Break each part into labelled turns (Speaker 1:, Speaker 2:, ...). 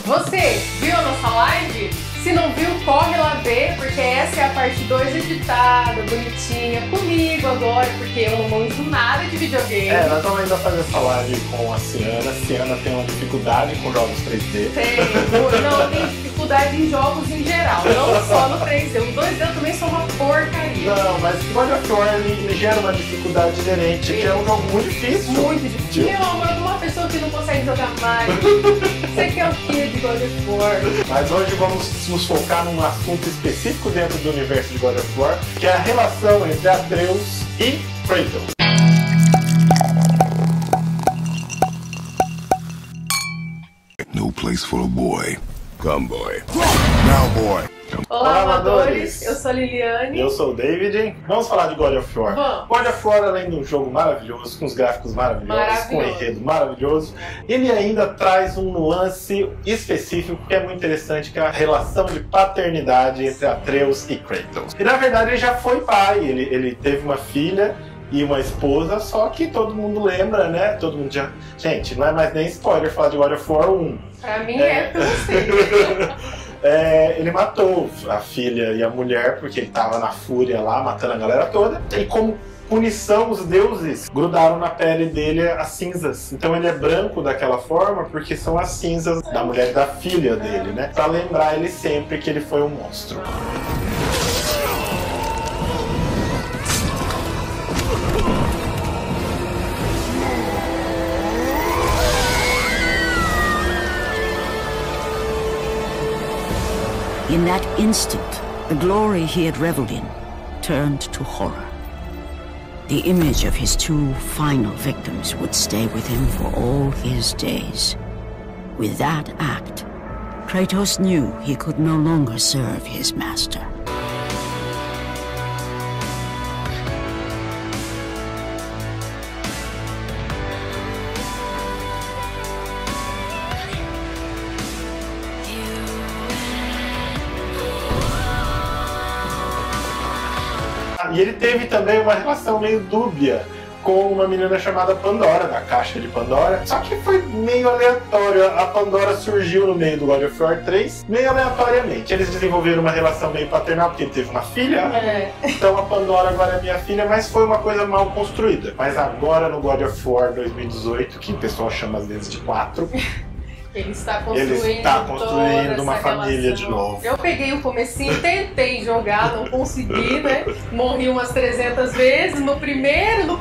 Speaker 1: Você viu a nossa live? Se não viu, corre lá ver, porque essa é a parte 2 editada, bonitinha, comigo agora, porque eu não manjo nada de videogame.
Speaker 2: Nós vamos ainda fazer essa live com a Ciana. A Ciana tem uma dificuldade com jogos 3D.
Speaker 1: Não, tem dificuldade em jogos em geral, não só no 3D. O 2D eu também sou uma porcaria.
Speaker 2: Não, mas God of War ele gera uma dificuldade inerente, que é um jogo muito difícil.
Speaker 1: Muito difícil. Meu amor, uma pessoa que não consegue jogar Mario. Você quer o que de God of War?
Speaker 2: Mas hoje vamos nos focar num assunto específico dentro do universo de God of War, que é a relação entre Atreus e Kratos.
Speaker 3: No place for a boy. Come, boy. Now, boy.
Speaker 1: Olá, amadores! Eu sou a Liliane.
Speaker 2: Eu sou o David. Vamos falar de God of War.
Speaker 1: Vamos.
Speaker 2: God of War, além de um jogo maravilhoso, com os gráficos maravilhosos, com um enredo maravilhoso, ele ainda traz um nuance específico que é muito interessante, que é a relação de paternidade entre Atreus e Kratos. E na verdade ele já foi pai, ele teve uma filha e uma esposa, só que todo mundo lembra, né? Todo mundo já... Gente, não é mais nem spoiler falar de God of War 1.
Speaker 1: Pra mim é que eu não sei.
Speaker 2: Ele matou a filha e a mulher porque ele tava na fúria lá, matando a galera toda. E como punição, os deuses grudaram na pele dele as cinzas. Então ele é branco daquela forma porque são as cinzas da mulher e da filha dele, né? Pra lembrar ele sempre que ele foi um monstro.
Speaker 4: In that instant, the glory he had reveled in turned to horror. The image of his two final victims would stay with him for all his days. With that act, Kratos knew he could no longer serve his master.
Speaker 2: E ele teve também uma relação meio dúbia com uma menina chamada Pandora, da Caixa de Pandora. Só que foi meio aleatório. A Pandora surgiu no meio do God of War 3, meio aleatoriamente. Eles desenvolveram uma relação meio paternal, porque ele teve uma filha. Então a Pandora agora é minha filha, mas foi uma coisa mal construída. Mas agora no God of War 2018, que o pessoal chama às vezes de 4...
Speaker 1: Ele está construindo
Speaker 2: uma família de novo.
Speaker 1: Eu peguei o comecinho, tentei jogar, não consegui, né? Morri umas 300 vezes no primeiro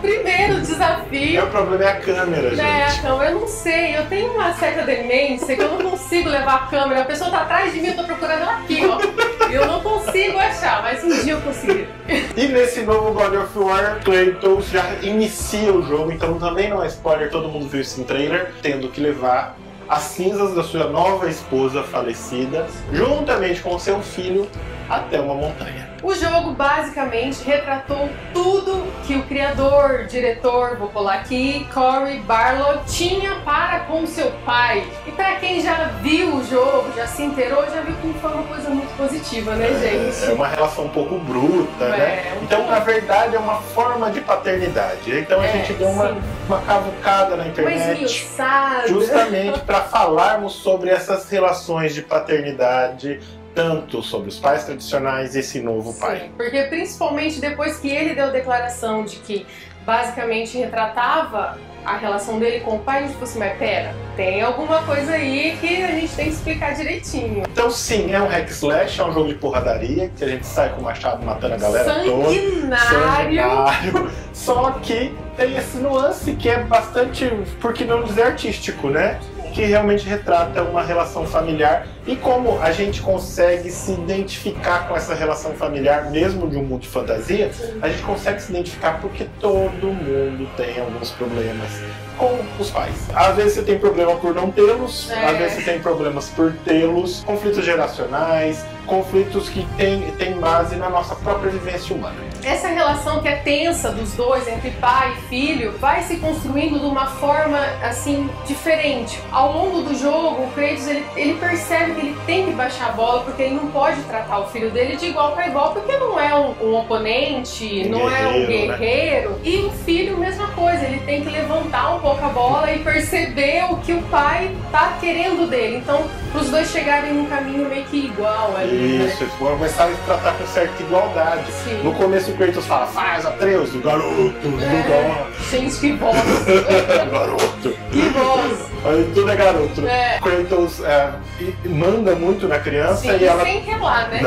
Speaker 1: desafio.
Speaker 2: O problema é a câmera, gente.
Speaker 1: Então, eu não sei, eu tenho uma certa demência que eu não consigo levar a câmera. A pessoa tá atrás de mim, eu tô procurando ela aqui, ó. E eu não consigo achar, mas um dia eu consegui.
Speaker 2: E nesse novo God of War, Kratos já inicia o jogo, então também não é spoiler, todo mundo viu isso em trailer, tendo que levar as cinzas da sua nova esposa falecida, juntamente com seu filho, até uma montanha.
Speaker 1: O jogo basicamente retratou tudo que o criador, diretor, vou colar aqui, Cory Barlog, tinha para com seu pai. E para quem já viu o jogo, já se inteirou, já viu que foi uma coisa muito positiva, né, gente?
Speaker 2: É uma relação um pouco bruta, né? Então, na verdade, é uma forma de paternidade. Então a gente deu uma cavucada na internet, justamente para falarmos sobre essas relações de paternidade, tanto sobre os pais tradicionais e esse novo pai.
Speaker 1: Porque principalmente depois que ele deu a declaração de que basicamente retratava a relação dele com o pai, a gente falou assim, mas pera, tem alguma coisa aí que a gente tem que explicar direitinho.
Speaker 2: Então sim, é um hack slash, é um jogo de porradaria, que a gente sai com o machado matando a galera toda. Sanguinário! Só que tem esse nuance que é bastante, por que não dizer artístico, né? Que realmente retrata uma relação familiar e como a gente consegue se identificar com essa relação familiar, mesmo de um mundo de fantasia, a gente consegue se identificar porque todo mundo tem alguns problemas com os pais. Às vezes você tem problema por não tê-los, às vezes você tem problemas por tê-los, conflitos geracionais, conflitos que têm base na nossa própria vivência humana.
Speaker 1: Essa relação que é tensa dos dois, entre pai e filho, vai se construindo de uma forma, assim, diferente. Ao longo do jogo, o Kratos, ele percebe que ele tem que baixar a bola, porque ele não pode tratar o filho dele de igual para igual, porque não é um oponente, não é um guerreiro. Né? E o filho, mesma coisa, ele tem que levantar um pouco a bola e perceber o que o pai tá querendo dele. Então, os dois chegarem num caminho meio que igual ali.
Speaker 2: Isso, eles vão começar a tratar com certa igualdade.
Speaker 1: Sim.
Speaker 2: No começo o Kratos fala, faz Atreus, o garoto,
Speaker 1: Gente, que voz!
Speaker 2: garoto.
Speaker 1: Que voz!
Speaker 2: Aí tudo é garoto. Kratos manda muito na criança.
Speaker 1: Sim,
Speaker 2: e ela...
Speaker 1: sem relar, né?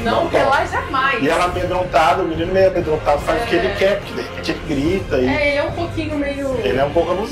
Speaker 2: Não
Speaker 1: relar jamais.
Speaker 2: E ela amedrontada, o menino meio amedrontado, faz o que ele quer, porque de repente ele grita. E...
Speaker 1: ele é um pouquinho meio...
Speaker 2: Ele é um pouco abusivo.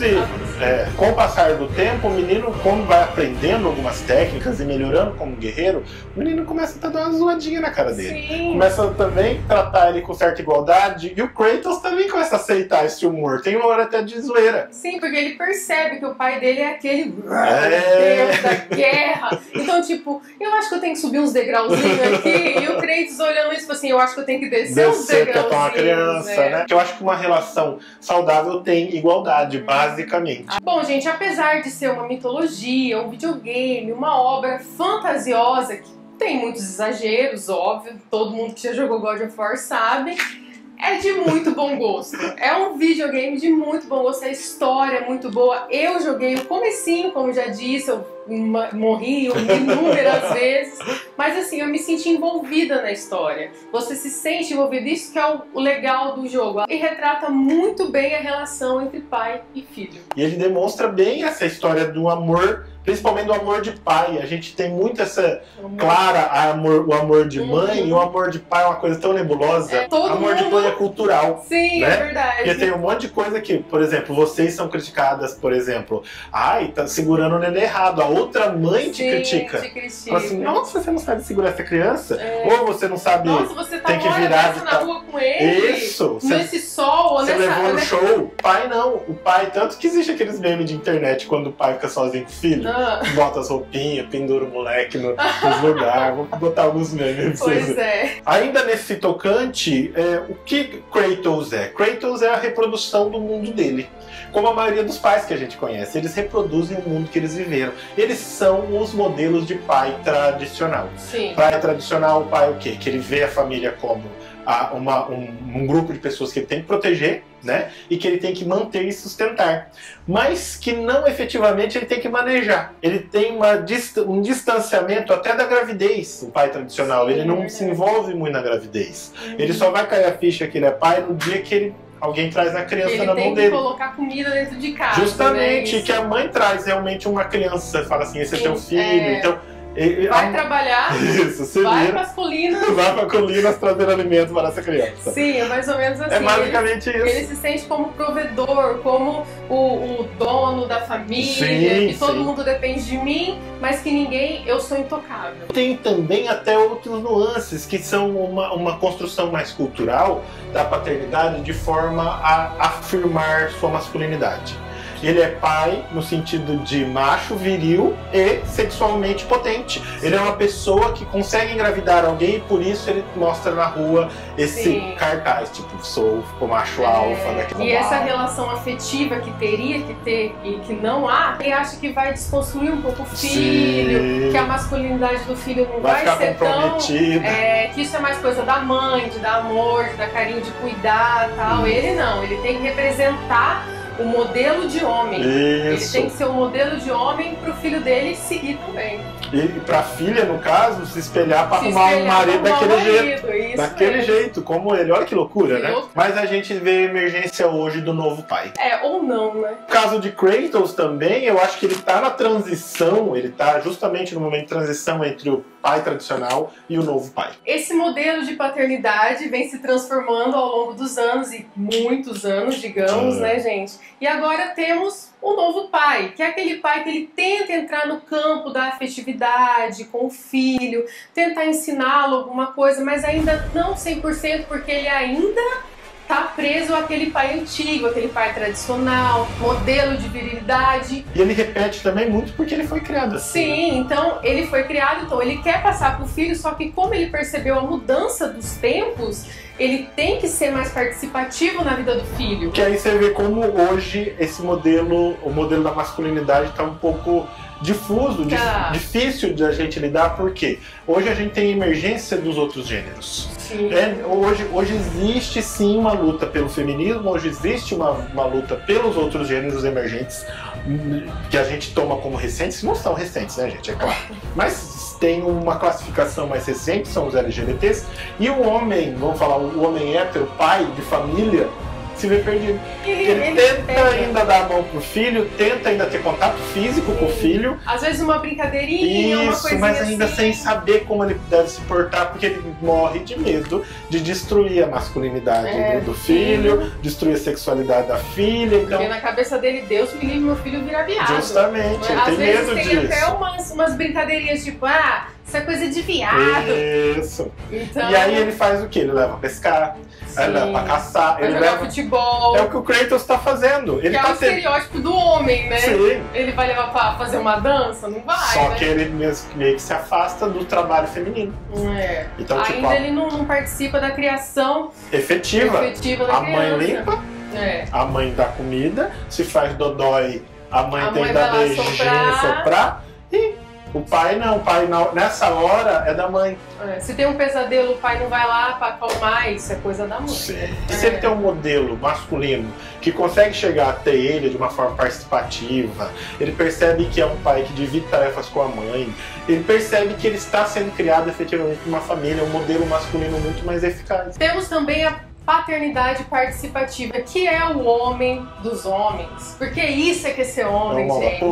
Speaker 2: Com o passar do tempo, o menino, como vai aprendendo algumas técnicas e melhorando como guerreiro, o menino começa a dar uma zoadinha na cara dele.
Speaker 1: Sim.
Speaker 2: Começa também a tratar ele com certa igualdade, e o Kratos também começa a aceitar esse humor. Tem uma hora até de zoeira.
Speaker 1: Sim, porque ele percebe que o pai dele é aquele Deus da guerra. Então, tipo, eu acho que eu tenho que subir uns degrauzinhos aqui, e o Kratos olhando isso, assim, eu acho que eu tenho que descer uns degrauzinhos.
Speaker 2: Pra uma criança, né? Eu acho que uma relação saudável tem igualdade, basicamente.
Speaker 1: Bom, gente, apesar de ser uma mitologia, um videogame, uma obra fantasiosa, que tem muitos exageros, óbvio, todo mundo que já jogou God of War sabe, é de muito bom gosto. É um videogame de muito bom gosto, a história é muito boa. Eu joguei o comecinho, como já disse, eu morri inúmeras vezes, mas assim, eu me senti envolvida na história. Você se sente envolvido, isso que é o legal do jogo. E retrata muito bem a relação entre pai e filho.
Speaker 2: E ele demonstra bem essa história do amor, principalmente do amor de pai. A gente tem muito essa clara o amor de mãe, e o amor de pai é uma coisa tão nebulosa. O amor de mãe é cultural.
Speaker 1: Sim, né? É verdade.
Speaker 2: Porque tem um monte de coisa que, por exemplo, vocês são criticadas, por exemplo, ai, tá segurando o neném errado. A outra mãe te critica. Fala assim, nossa, você não sabe segurar essa criança? Ou você não sabe.
Speaker 1: Nossa, você tá
Speaker 2: tem que virar de
Speaker 1: na rua com ele.
Speaker 2: Isso.
Speaker 1: Nesse sol,
Speaker 2: você levou no show. O pai não. O pai, tanto que existe aqueles memes de internet quando o pai fica sozinho com o filho. Bota as roupinhas, pendura o moleque nos lugares. Vou botar alguns memes pra vocês.
Speaker 1: Pois é.
Speaker 2: Ainda nesse tocante, o que Kratos é? Kratos é a reprodução do mundo dele. Como a maioria dos pais que a gente conhece, eles reproduzem o mundo que eles viveram. Eles são os modelos de pai tradicional.
Speaker 1: Sim.
Speaker 2: Pai tradicional, o pai o quê? Que ele vê a família como um grupo de pessoas que ele tem que proteger, né? E que ele tem que manter e sustentar. Mas que não efetivamente ele tem que manejar. Ele tem um distanciamento até da gravidez, o pai tradicional. Ele não se envolve muito na gravidez. Ele só vai cair a ficha que ele é pai no dia que alguém traz a criança na mão dele.
Speaker 1: Ele tem que colocar comida dentro de casa.
Speaker 2: Justamente,
Speaker 1: né?
Speaker 2: que a mãe traz realmente uma criança. Fala assim, esse é teu filho. Então,
Speaker 1: vai trabalhar,
Speaker 2: isso,
Speaker 1: vai para as colinas.
Speaker 2: Vai para colinas trazer alimento para essa criança.
Speaker 1: Sim, é mais ou menos assim.
Speaker 2: É basicamente isso.
Speaker 1: Ele se sente como provedor, como o dono da família, que todo mundo depende de mim, mas que eu sou intocável.
Speaker 2: Tem também até outros nuances, que são uma construção mais cultural da paternidade de forma a afirmar sua masculinidade. Ele é pai no sentido de macho, viril e sexualmente potente. Ele é uma pessoa que consegue engravidar alguém e por isso ele mostra na rua esse cartaz, tipo, sou o macho alfa. Né,
Speaker 1: e essa relação afetiva que teria que ter e que não há, ele acha que vai desconstruir um pouco o filho, que a masculinidade do filho não vai ser tão... que isso é mais coisa da mãe, de dar amor, de dar carinho, de cuidar e tal. Ele não, ele tem que representar o modelo de homem. Ele tem que ser o modelo de homem para o filho dele seguir também.
Speaker 2: E para a filha, no caso, se espelhar para arrumar um marido daquele jeito. Daquele jeito, como ele. Olha que loucura, né? Mas a gente vê a emergência hoje do novo pai.
Speaker 1: Ou não, né?
Speaker 2: No caso de Kratos também, eu acho que ele tá na transição, ele tá justamente no momento de transição entre o pai tradicional e o novo pai.
Speaker 1: Esse modelo de paternidade vem se transformando ao longo dos anos, e muitos anos, digamos, né, gente? E agora temos o novo pai, que é aquele pai que ele tenta entrar no campo da afetividade com o filho, tentar ensiná-lo alguma coisa, mas ainda não 100%, porque ele ainda tá preso àquele pai antigo, aquele pai tradicional, modelo de virilidade.
Speaker 2: E ele repete também muito porque ele foi criado assim.
Speaker 1: Sim, então ele foi criado, então ele quer passar pro filho, só que como ele percebeu a mudança dos tempos, ele tem que ser mais participativo na vida do filho.
Speaker 2: Que aí você vê como hoje esse modelo, o modelo da masculinidade tá um pouco difuso, difícil de a gente lidar, porque hoje a gente tem emergência dos outros gêneros. Hoje existe sim uma luta pelo feminismo, hoje existe uma luta pelos outros gêneros emergentes, que a gente toma como recentes. Não são recentes, né, gente? É claro. Mas tem uma classificação mais recente, são os LGBTs, e o homem, vamos falar, o homem hétero, pai de família, se vê perdido. Ele tenta ainda dar a mão pro filho, tenta ainda ter contato físico com o filho.
Speaker 1: Às vezes uma brincadeirinha, uma coisinha
Speaker 2: mas ainda
Speaker 1: assim,
Speaker 2: sem saber como ele deve se portar, porque ele morre de medo de destruir a masculinidade do filho, destruir a sexualidade da filha. Então,
Speaker 1: porque na cabeça dele, Deus me livre, meu filho vira viado.
Speaker 2: Justamente, ele tem medo disso.
Speaker 1: Tem até umas brincadeirinhas tipo, isso é coisa de viado.
Speaker 2: Isso.
Speaker 1: Então...
Speaker 2: E aí ele faz o quê? Ele leva a pescar, ele leva pra caçar, ele
Speaker 1: leva futebol.
Speaker 2: É o que o Kratos tá fazendo. Ele
Speaker 1: que
Speaker 2: tá
Speaker 1: é o estereótipo do homem, né?
Speaker 2: Sim.
Speaker 1: Ele vai levar pra fazer uma dança? Não vai.
Speaker 2: Só que ele meio que se afasta do trabalho feminino. Então,
Speaker 1: ainda ele não participa da criação efetiva da criança.
Speaker 2: A mãe limpa, a mãe dá comida, se faz dodói, a mãe tem que dar beijinho, soprar. E o pai não, nessa hora é da mãe.
Speaker 1: Se tem um pesadelo, o pai não vai lá pra acalmar, isso é coisa da mãe.
Speaker 2: Sim. Se ele tem um modelo masculino que consegue chegar até ele de uma forma participativa, ele percebe que é um pai que divide tarefas com a mãe, ele percebe que ele está sendo criado efetivamente numa família, um modelo masculino muito mais eficaz.
Speaker 1: Temos também a paternidade participativa, que é o homem dos homens. Porque isso é que é ser homem, gente.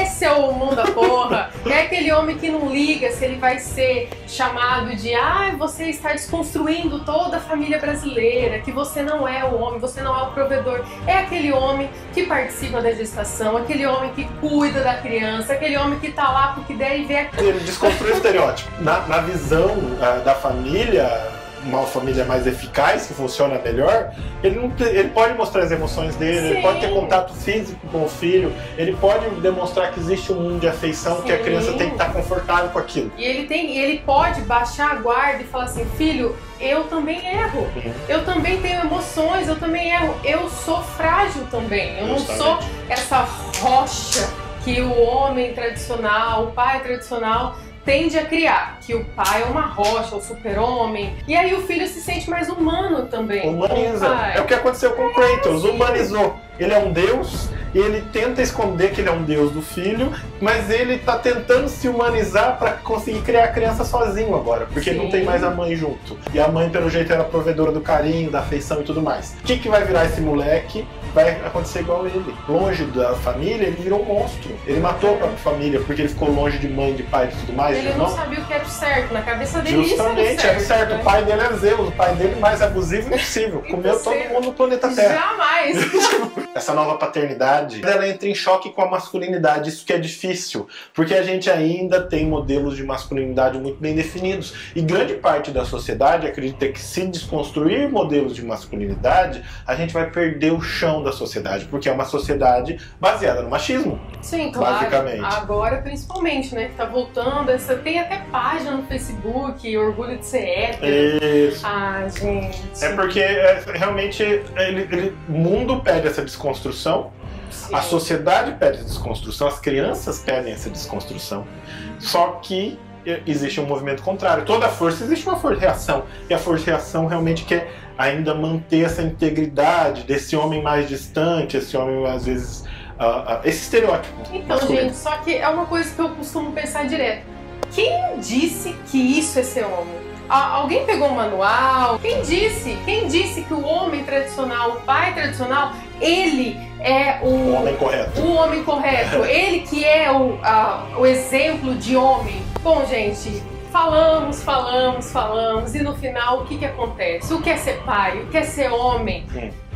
Speaker 1: Esse é o mundo da porra. É aquele homem que não liga se ele vai ser chamado de você está desconstruindo toda a família brasileira, que você não é o homem, você não é o provedor. É aquele homem que participa da gestação, aquele homem que cuida da criança, aquele homem que tá lá porque der e vê aquilo.
Speaker 2: Ele desconstrui o estereótipo. Na visão da família, uma família mais eficaz, que funciona melhor, ele pode mostrar as emoções dele, ele pode ter contato físico com o filho, ele pode demonstrar que existe um mundo de afeição, que a criança tem que estar confortável com aquilo.
Speaker 1: E ele pode baixar a guarda e falar assim, filho, eu também erro, eu também tenho emoções, eu também erro, eu sou frágil também, eu não sou essa rocha que o homem tradicional, o pai tradicional tende a criar, que o pai é uma rocha, o super-homem, e aí o filho se sente mais humano também.
Speaker 2: Humaniza. É o que aconteceu com o Kratos, humanizou. Ele é um deus, e ele tenta esconder que ele é um deus do filho, mas ele tá tentando se humanizar para conseguir criar a criança sozinho agora, porque não tem mais a mãe junto. E a mãe, pelo jeito, era provedora do carinho, da afeição e tudo mais. O que vai virar esse moleque? Vai acontecer igual ele. Longe da família, ele virou um monstro. Ele matou a própria família porque ele ficou longe de mãe, de pai e tudo mais.
Speaker 1: Ele não sabia o que era o certo. Na cabeça dele
Speaker 2: justamente, era o certo. Né? O pai dele era Zeus. O pai dele mais abusivo impossível. Comeu todo mundo no planeta Terra.
Speaker 1: Jamais!
Speaker 2: Essa nova paternidade, ela entra em choque com a masculinidade. Isso que é difícil. Porque a gente ainda tem modelos de masculinidade muito bem definidos. E grande parte da sociedade acredita que se desconstruir modelos de masculinidade, a gente vai perder o chão da sociedade, porque é uma sociedade baseada no machismo.
Speaker 1: Sim, claro.
Speaker 2: Basicamente.
Speaker 1: Agora, principalmente, né? Que tá voltando. Tem até página no Facebook, Orgulho de Ser Hétero.
Speaker 2: Isso.
Speaker 1: Gente.
Speaker 2: É porque realmente o mundo pede essa desconstrução. Sim. A sociedade pede essa desconstrução, as crianças pedem essa desconstrução. Só que existe um movimento contrário. Toda força existe uma força-reação. E a força-reação realmente quer ainda manter essa integridade desse homem mais distante, esse homem às vezes esse estereótipo.
Speaker 1: Então, masculino. Gente, só que é uma coisa que eu costumo pensar direto. Quem disse que isso é ser homem? Alguém pegou um manual? Quem disse que o homem tradicional, o pai tradicional, ele é o
Speaker 2: homem correto?
Speaker 1: O homem correto. Ele que é o exemplo de homem. Bom, gente, falamos, e no final o que acontece? O que é ser pai? O que é ser homem?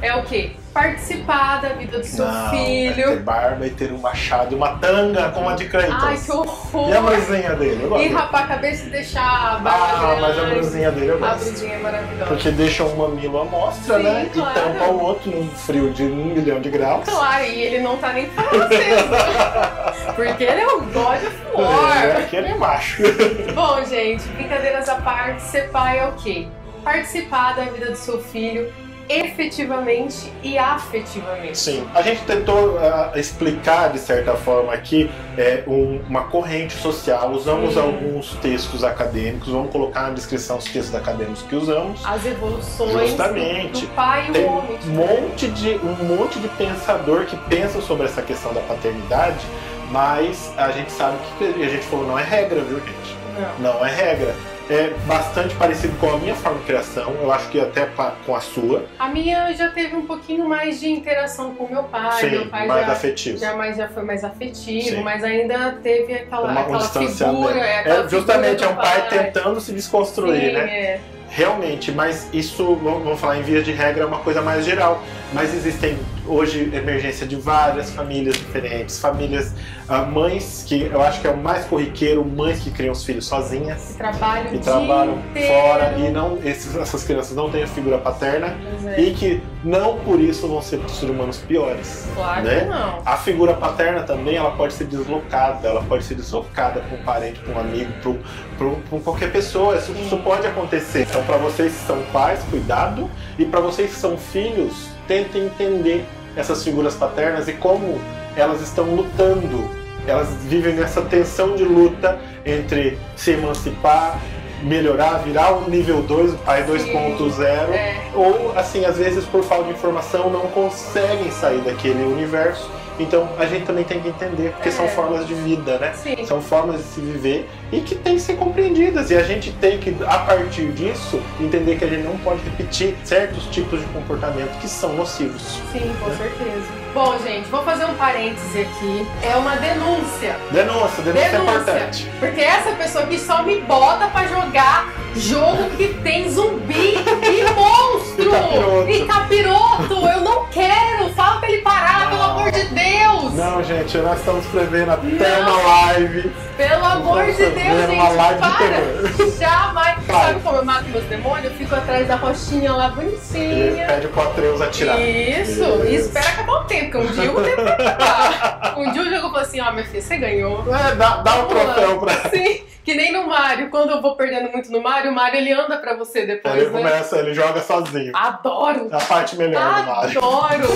Speaker 1: É o quê? Participar da vida do seu filho.
Speaker 2: É ter barba e ter um machado e uma tanga como a de Kratos.
Speaker 1: Ai, que horror!
Speaker 2: E a brusinha dele?
Speaker 1: E rapar a cabeça e deixar a barba grande.
Speaker 2: Mas a brusinha dele eu gosto.
Speaker 1: A brusinha é maravilhosa.
Speaker 2: Porque deixa um mamilo à mostra, sim, né? Claro. E tampa o outro num frio de 1 milhão de graus.
Speaker 1: Claro, e ele não tá nem francês, porque ele é o God of War.
Speaker 2: Aquele é macho.
Speaker 1: Bom, gente, brincadeiras à parte, ser pai é o quê? Participar da vida do seu filho efetivamente e afetivamente.
Speaker 2: Sim, a gente tentou explicar de certa forma aqui uma corrente social, usamos alguns textos acadêmicos, vamos colocar na descrição os textos acadêmicos que usamos.
Speaker 1: As evoluções
Speaker 2: justamente
Speaker 1: do pai e
Speaker 2: tem
Speaker 1: o homem.
Speaker 2: um monte de pensador que pensa sobre essa questão da paternidade, mas a gente sabe que a gente falou, não é regra, viu, gente? Não é regra. É bastante parecido com a minha forma de criação, eu acho que até com a sua.
Speaker 1: A minha já teve um pouquinho mais de interação com meu pai.
Speaker 2: Sim,
Speaker 1: meu pai
Speaker 2: mais afetivo.
Speaker 1: Já foi mais afetivo,
Speaker 2: Sim.
Speaker 1: mas ainda teve aquela figura.
Speaker 2: Justamente,
Speaker 1: figura
Speaker 2: é um pai tentando se desconstruir,
Speaker 1: sim,
Speaker 2: né? Realmente, mas isso, vamos falar em via de regra, é uma coisa mais geral. Mas existem hoje emergência de várias famílias diferentes, famílias, mães, que eu acho que é o mais corriqueiro, mães que criam os filhos sozinhas.
Speaker 1: Que trabalham
Speaker 2: fora e não, essas crianças não têm a figura paterna e que não por isso vão ser seres humanos piores.
Speaker 1: Claro,
Speaker 2: né?
Speaker 1: que não.
Speaker 2: A figura paterna também, ela pode ser deslocada, para um parente, para um amigo, para qualquer pessoa. Isso pode acontecer. Então, para vocês que são pais, cuidado, e para vocês que são filhos, tentem entender essas figuras paternas e como elas estão lutando. Elas vivem nessa tensão de luta entre se emancipar, melhorar, virar o nível 2, o pai 2.0, ou assim, às vezes por falta de informação não conseguem sair daquele universo. Então a gente também tem que entender, porque são formas de vida, né?
Speaker 1: Sim.
Speaker 2: São formas de se viver e que tem que ser compreendidas. E a gente tem que, a partir disso, entender que a gente não pode repetir certos tipos de comportamento que são nocivos.
Speaker 1: Sim, com certeza. Bom, gente, vou fazer um parêntese aqui. É uma denúncia.
Speaker 2: Denúncia é importante.
Speaker 1: Porque essa pessoa aqui só me bota pra jogar jogo que tem zumbi e monstro e capiroto. Eu não quero. Fala pra ele parar, pelo amor de Deus.
Speaker 2: Não, gente, nós estamos prevendo até uma live.
Speaker 1: Pelo amor de Deus, gente,
Speaker 2: uma live
Speaker 1: para. Jamais. Sabe como eu mato meus demônios? Eu fico atrás da roxinha lá, bonitinha.
Speaker 2: E pede pro Atreus atirar.
Speaker 1: Isso. E espera acabar o tempo, porque um dia eu vou ter que acabar. Um dia o jogo falou assim, ó, minha filha, você ganhou.
Speaker 2: Dá um troféu pra...
Speaker 1: Sim. Que nem no Mario, quando eu vou perdendo muito no Mario, o Mario ele anda pra você depois,
Speaker 2: ele joga sozinho.
Speaker 1: Adoro!
Speaker 2: É a parte melhor do Mario.
Speaker 1: Adoro!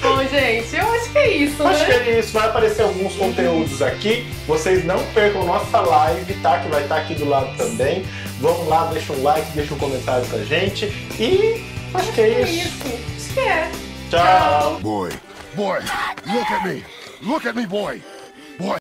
Speaker 1: Bom, gente, eu acho que é isso,
Speaker 2: Acho que é isso, vai aparecer alguns conteúdos aqui. Vocês não percam nossa live, tá? Que vai estar aqui do lado também. Vamos lá, deixa um like, deixa um comentário pra gente. E acho que é isso.
Speaker 1: Acho que é.
Speaker 2: Tchau!
Speaker 3: Boy, look at me, boy.